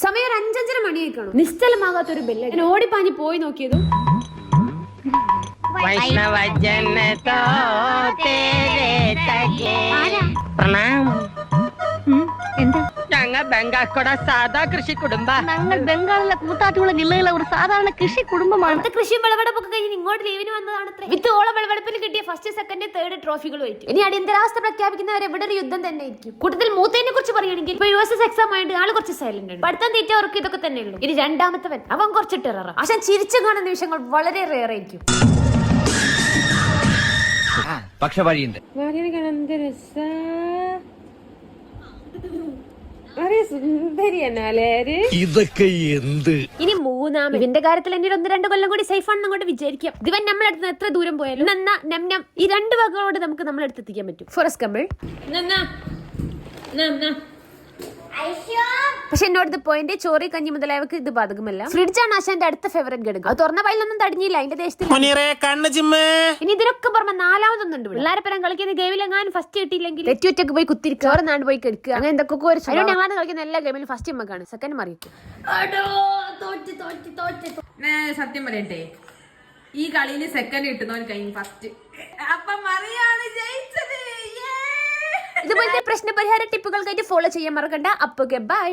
സമയം 5:30 മണിയേക്കാണു. നിശ്ചലമാകാത്തൊരു ബെല്ല്. ഞാൻ ഓടിപ്പാഞ്ഞ് പോയി നോക്കിയതും ഞങ്ങൾ ബംഗാൾക്കോടെ സാധാ കൃഷി കുടുംബ. ഞങ്ങൾ ബംഗാളിലെ കൂത്താട്ടുകുള ജില്ലയിലെ ഒരു സാധാരണ കൃഷി കുടുംബമാണ്. കൃഷി വിളവെടുപ്പൊക്കെ കഴിഞ്ഞ് ഇങ്ങോട്ട് ലീവിന് വന്നതാണ്. വിത്ത് ഓളം വിളവെടുപ്പിൽ കിട്ടിയ ഫസ്റ്റ്, സെക്കൻഡ്, തേർഡ് ട്രോഫികൾ വെച്ചു. ഇനി അടിയന്തരാവസ്ഥ പ്രഖ്യാപിക്കുന്നവരെ ഇവിടെ ഒരു യുദ്ധം തന്നെ ആയിരിക്കും. കൂട്ടത്തിൽ മൂത്തതിനെ കുറിച്ച് പറയുകയാണെങ്കിൽ ഇപ്പൊ USS എക്സാം ആയിട്ട് ആള് കുറച്ച് സൈലന്റ് ആണ്. പഠിത്തം തീറ്റവർക്ക് ഇതൊക്കെ തന്നെ ഉള്ളൂ. ഇനി രണ്ടാമത്തവൻ അവൻ കുറച്ച് ടെറർ. പക്ഷെ ചിരിച്ചു കാണുന്ന നിമിഷങ്ങൾ വളരെ റെയർ ആയിരിക്കും. പക്ഷെ വഴിയുണ്ട്. ഇതൊക്കെ എന്ത്? ഇനി മൂന്നാമത് ഇവന്റെ കാര്യത്തിൽ എന്നെ 1-2 കൊല്ലം കൂടി സേഫ് ആണെന്ന് അങ്ങോട്ട് വിചാരിക്കാം. ഇവൻ നമ്മളെടുത്ത് എത്ര ദൂരം പോയാലും ഈ 2 വാക്കുകളോട് നമുക്ക് നമ്മളെടുത്ത് എത്തിക്കാൻ പറ്റും. ഫോറസ്റ്റ് കമ്പിൾ. പക്ഷെ എന്നോട് പോയിന്റ് ചോറി കഞ്ഞി മുതലായവർക്ക് ഇത് ബാധകമല്ല. ഫ്രിഡ്ജാണ് ആശാന്റെ അടുത്ത ഫേവറേറ്റ് ഘടകം. അത് തുറന്ന പൈലൊന്നും തടഞ്ഞില്ല. അതിന്റെ ദേശത്തിൽ ഇനി ഇതിനൊക്കെ പറഞ്ഞ 4ാമതൊന്നുണ്ട്. പിള്ളേരെപ്പരം കളിക്കുന്ന ഗെയിമിലെങ്ങാനും ഫസ്റ്റ് കിട്ടിയില്ലെങ്കിൽ തെറ്റുറ്റക്ക് പോയി കുത്തിരിക്കുക, ചോറ് നാണ്ട് പോയി കെടുക്കുക, അങ്ങനെ എന്തൊക്കെ ഒരു ഞങ്ങളാണ് കളിക്കുന്ന എല്ലാ ഗെയിമിലും ഫസ്റ്റ് നമ്മക്കാണ്, സെക്കൻഡ് മറിയിക്കും. സത്യം പറയട്ടെ, ഈ കളിയില് സെക്കൻഡ് കിട്ടുന്നവൻ കഴിഞ്ഞു ഫസ്റ്റ്. അപ്പൊ മറിയാണ് ജയിച്ചത്. ഇതുപോലത്തെ പ്രശ്ന പരിഹാര ടിപ്പുകൾക്കായിട്ട് ഫോളോ ചെയ്യാൻ മറക്കണ്ട. അപ്പൊ ബൈ.